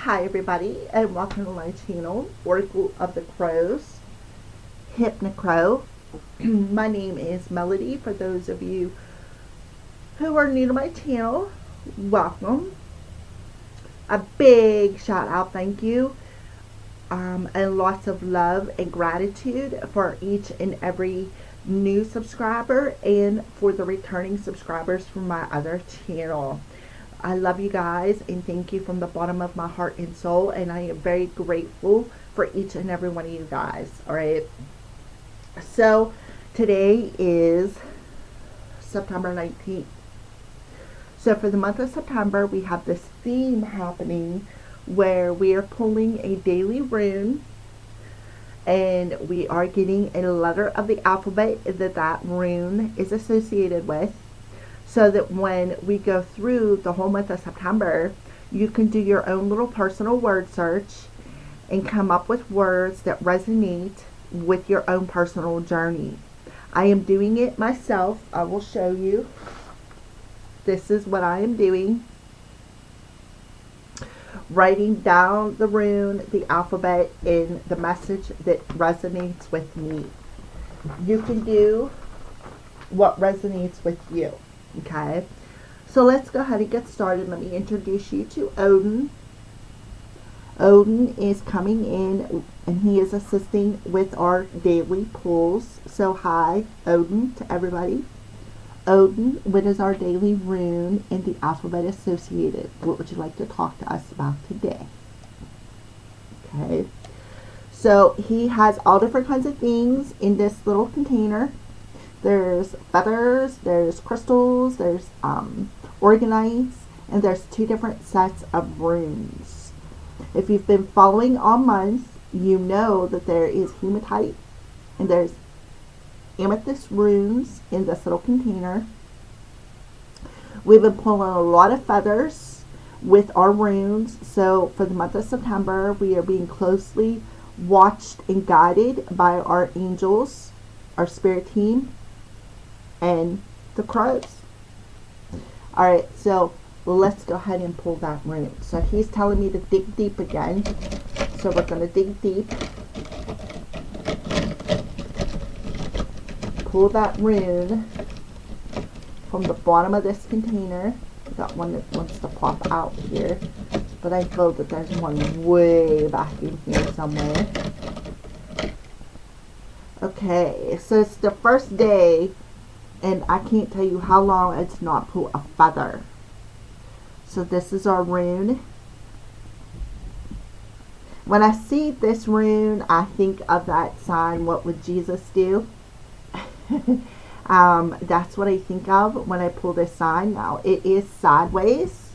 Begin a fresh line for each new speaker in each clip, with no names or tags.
Hi everybody and welcome to my channel, Oracle of the Crows, Hypnocrow. My name is Melody. For those of you who are new to my channel, welcome. A big shout out, thank you, and lots of love and gratitude for each and every new subscriber and for the returning subscribers from my other channel. I love you guys and thank you from the bottom of my heart and soul, and I am very grateful for each and every one of you guys. Alright, so today is September 19th. So for the month of September, we have this theme happening where we are pulling a daily rune and we are getting a letter of the alphabet that rune is associated with, so that when we go through the whole month of September, you can do your own little personal word search and come up with words that resonate with your own personal journey. I am doing it myself. I will show you. This is what I am doing. Writing down the rune, the alphabet, and the message that resonates with me. You can do what resonates with you. Okay, so let's go ahead and get started. Let me introduce you to Odin. Odin is coming in and he is assisting with our daily pulls. So hi, Odin, to everybody. Odin, what is our daily rune and the alphabet associated? What would you like to talk to us about today? Okay, so he has all different kinds of things in this little container. There's feathers, there's crystals, there's organites, and there's 2 different sets of runes. If you've been following all month, you know that there is hematite and there's amethyst runes in this little container. We've been pulling a lot of feathers with our runes, so for the month of September, we are being closely watched and guided by our angels, our spirit team, and the crows. Alright, so let's go ahead and pull that rune. So he's telling me to dig deep again. So we're going to dig deep. Pull that rune from the bottom of this container. We got one that wants to pop out here, but I feel that there's one way back in here somewhere. Okay, so it's the first day and I can't tell you how long it's not pull a feather. So this is our rune. When I see this rune, I think of that sign, what would Jesus do? That's what I think of when I pull this sign. Now it is sideways.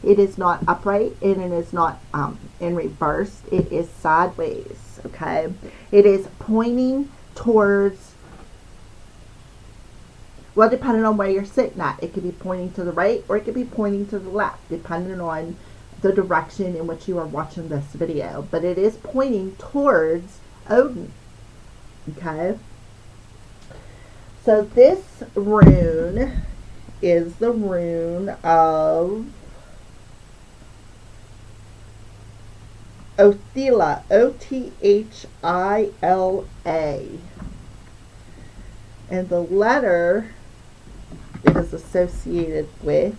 It is not upright and it is not in reverse. It is sideways. Okay. It is pointing towards, well, depending on where you're sitting at, it could be pointing to the right or it could be pointing to the left, depending on the direction in which you are watching this video. But it is pointing towards Odin. Okay? So this rune is the rune of Othila. O-T-H-I-L-A. And the letter it is associated with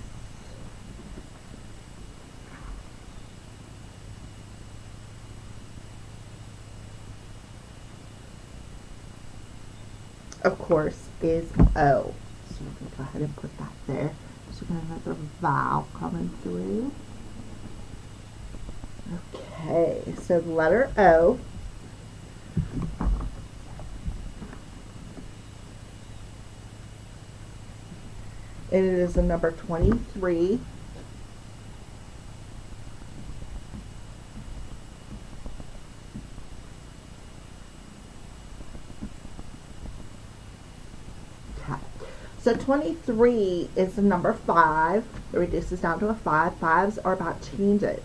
of course is O. So we're going to go ahead and put that there. So we're going to have another vowel coming through. Okay, so the letter O. And it is the number 23. Okay. So 23 is the number 5. It reduces down to a 5. 5s are about changes.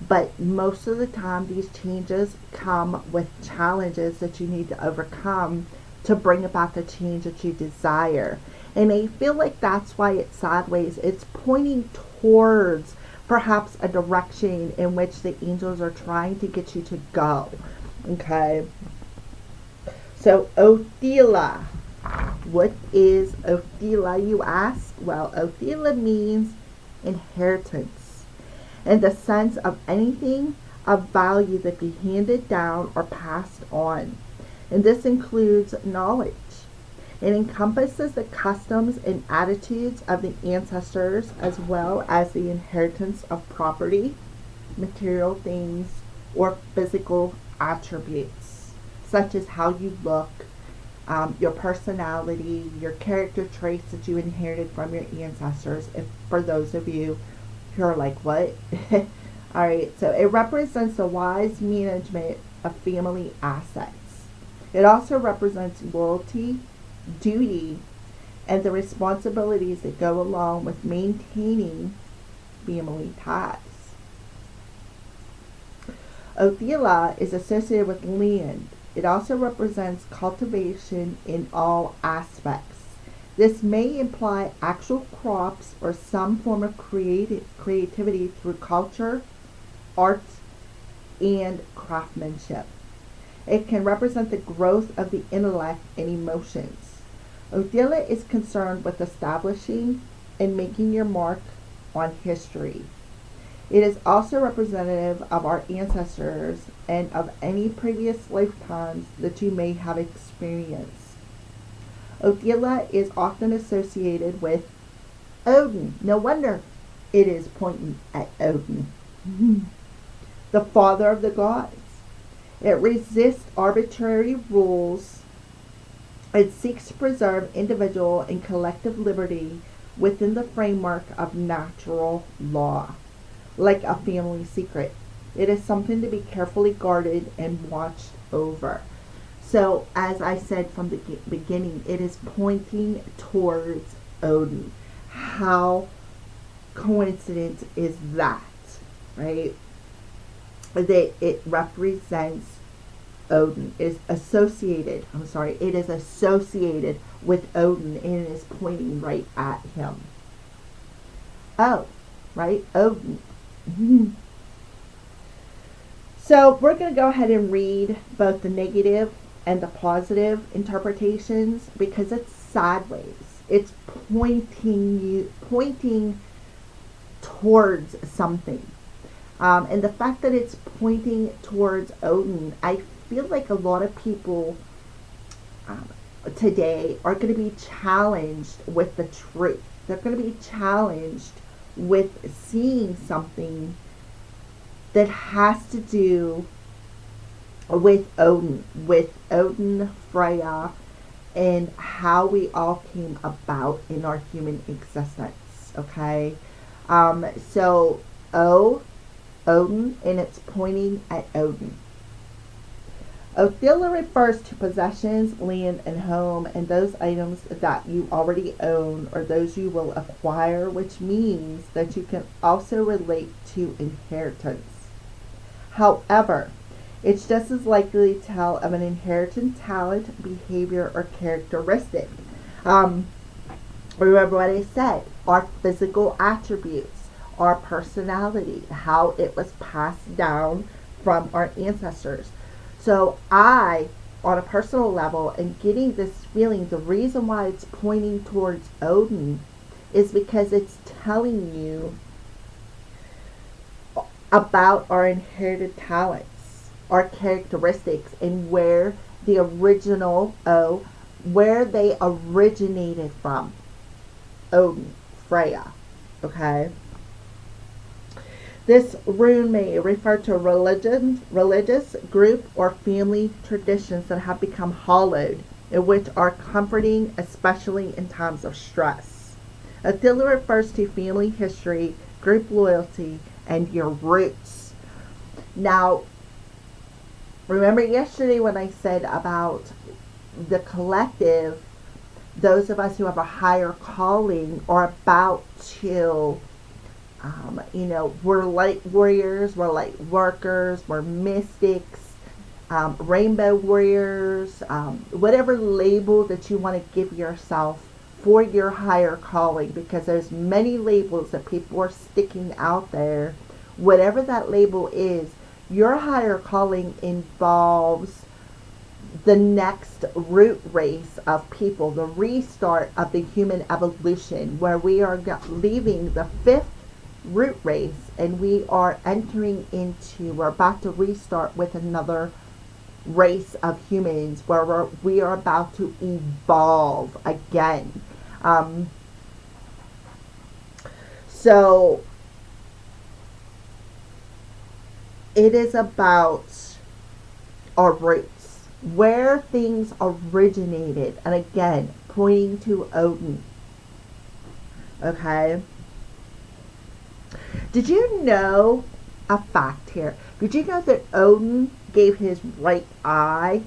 But most of the time, these changes come with challenges that you need to overcome to bring about the change that you desire. And I feel like that's why it's sideways. It's pointing towards perhaps a direction in which the angels are trying to get you to go. Okay. So Othela. What is Othela, you ask? Well, Othela means inheritance in the sense of anything of value that be handed down or passed on. And this includes knowledge. It encompasses the customs and attitudes of the ancestors as well as the inheritance of property, material things, or physical attributes, such as how you look, your personality, your character traits that you inherited from your ancestors. If for those of you who are like, what? All right, so it represents the wise management of family assets. It also represents loyalty, duty, and the responsibilities that go along with maintaining family ties. Othela is associated with land. It also represents cultivation in all aspects. This may imply actual crops or some form of creativity through culture, arts, and craftsmanship. It can represent the growth of the intellect and emotions. Othela is concerned with establishing and making your mark on history. It is also representative of our ancestors and of any previous lifetimes that you may have experienced. Othela is often associated with Odin. No wonder it is pointing at Odin, the father of the gods. It resists arbitrary rules. It seeks to preserve individual and collective liberty within the framework of natural law, like a family secret. It is something to be carefully guarded and watched over. So, as I said from the beginning, it is pointing towards Odin. How coincident is that, right? That it represents Odin. It is associated with Odin, and it is pointing right at him. Oh, right? Odin. So we're going to go ahead and read both the negative and the positive interpretations because it's sideways. It's pointing towards something. And the fact that it's pointing towards Odin, I feel like a lot of people today are going to be challenged with the truth. They're going to be challenged with seeing something that has to do with Odin, Freya, and how we all came about in our human existence. Okay, so Odin, and it's pointing at Odin. Othela refers to possessions, land, and home, and those items that you already own or those you will acquire, which means that you can also relate to inheritance. However, it's just as likely to tell of an inherited talent, behavior, or characteristic. Remember what I said, our physical attributes, our personality, how it was passed down from our ancestors. So I, on a personal level, am getting this feeling, the reason why it's pointing towards Odin is because it's telling you about our inherited talents, our characteristics, and where they originated from. Odin, Freya, okay? This rune may refer to a religious group or family traditions that have become hollowed, and which are comforting, especially in times of stress. Othela refers to family history, group loyalty, and your roots. Now, remember yesterday when I said about the collective, those of us who have a higher calling are about to we're light warriors, we're light workers, we're mystics, rainbow warriors, whatever label that you want to give yourself for your higher calling, because there's many labels that people are sticking out there. Whatever that label is, your higher calling involves the next root race of people, the restart of the human evolution, where we are leaving the fifth root race and we are we're about to restart with another race of humans where we are about to evolve again. So it is about our roots, where things originated, and again, pointing to Odin. Okay? Did you know a fact here? Did you know that Odin gave his right eye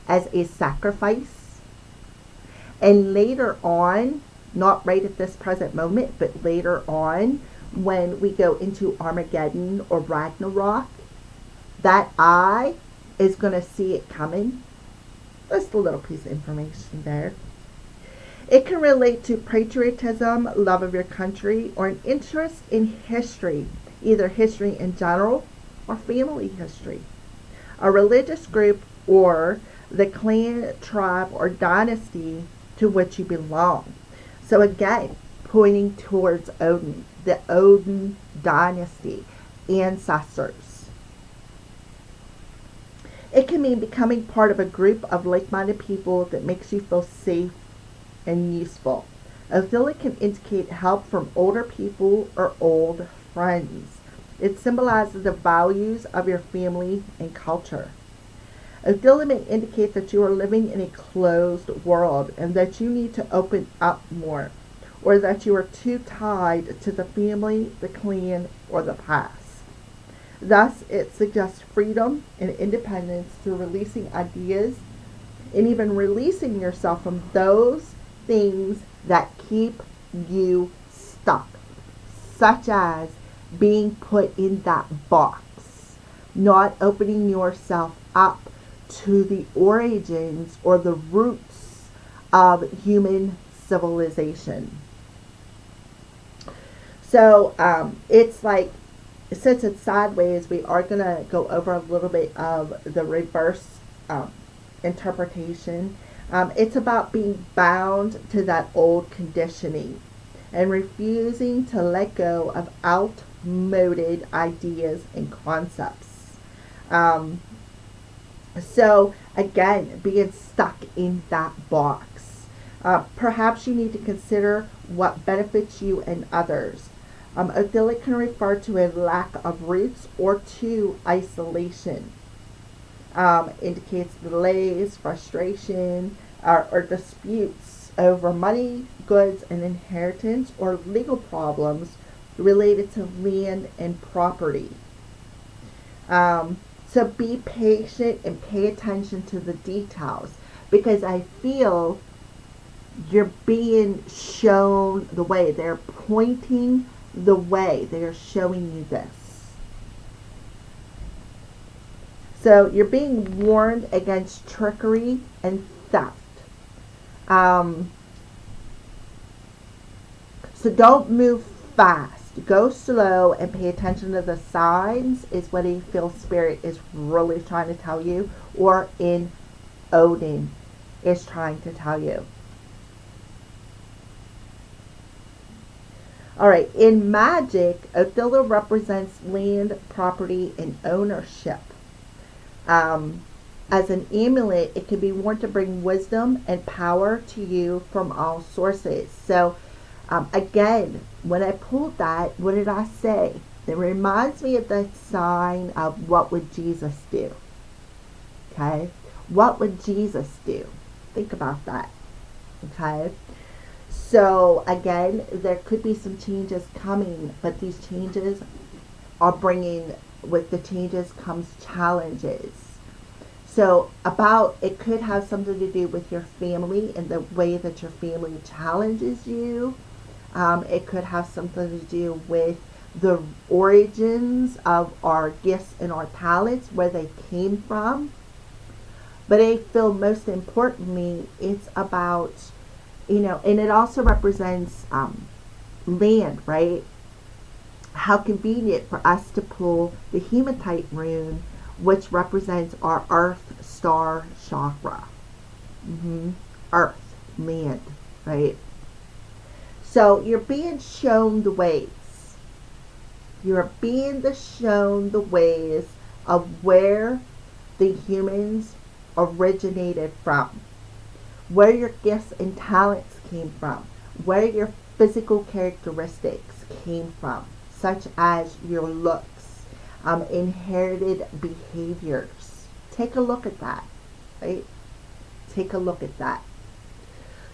as a sacrifice? And later on, not right at this present moment, but later on, when we go into Armageddon or Ragnarok, that eye is going to see it coming. Just a little piece of information there. It can relate to patriotism, love of your country, or an interest in history, either history in general or family history, a religious group, or the clan, tribe, or dynasty to which you belong. So again, pointing towards Odin, the Odin dynasty, ancestors. It can mean becoming part of a group of like-minded people that makes you feel safe and useful. Othilla can indicate help from older people or old friends. It symbolizes the values of your family and culture. Othilla may indicate that you are living in a closed world and that you need to open up more, or that you are too tied to the family, the clan, or the past. Thus, it suggests freedom and independence through releasing ideas and even releasing yourself from those things that keep you stuck, such as being put in that box, not opening yourself up to the origins or the roots of human civilization. So it's like, since it's sideways, we are going to go over a little bit of the reverse interpretation. It's about being bound to that old conditioning and refusing to let go of outmoded ideas and concepts. So again, being stuck in that box. Perhaps you need to consider what benefits you and others. Othilla can refer to a lack of roots or to isolation. Indicates delays, frustration, or disputes over money, goods, and inheritance, or legal problems related to land and property. So be patient and pay attention to the details, because I feel you're being shown the way. They're pointing the way. They are showing you this. So you're being warned against trickery and theft. So don't move fast. Go slow and pay attention to the signs is what a feel spirit is really trying to tell you, or in Odin is trying to tell you. Alright, in magic, Othilla represents land, property, and ownership. As an amulet, it can be worn to bring wisdom and power to you from all sources. So, again, when I pulled that, what did I say? It reminds me of the sign of what would Jesus do? Okay? What would Jesus do? Think about that. Okay? So, again, there could be some changes coming, but these changes are bringing, with the changes comes challenges. So it could have something to do with your family and the way that your family challenges you. It could have something to do with the origins of our gifts and our talents, where they came from. But I feel most importantly, it's about And it also represents land, right? How convenient for us to pull the hematite rune, which represents our earth star chakra. Earth, land, right? So you're being shown the ways. You're being shown the ways of where the humans originated from, where your gifts and talents came from, where your physical characteristics came from, such as your looks, inherited behaviors. Take a look at that, right? Take a look at that.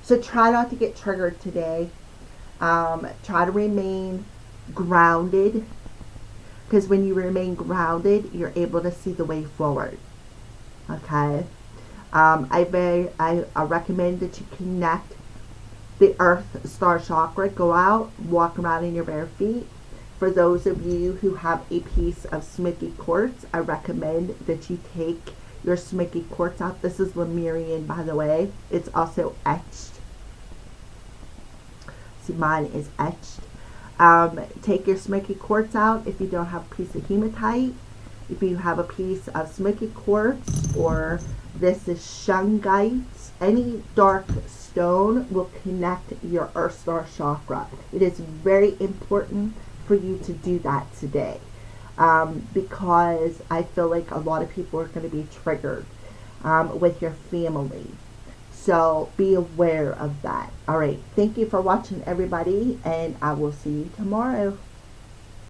So try not to get triggered today. Try to remain grounded, because when you remain grounded, you're able to see the way forward. Okay? I recommend that you connect the earth star chakra. Go out, walk around in your bare feet. For those of you who have a piece of smoky quartz, I recommend that you take your smoky quartz out. This is Lemurian, by the way. It's also etched. See, mine is etched. Take your smoky quartz out if you don't have a piece of hematite. If you have a piece of smoky quartz, or this is shungite, any dark stone will connect your earth star chakra. It is very important for you to do that today, because I feel like a lot of people are going to be triggered with your family. So be aware of that. All right. Thank you for watching, everybody, and I will see you tomorrow.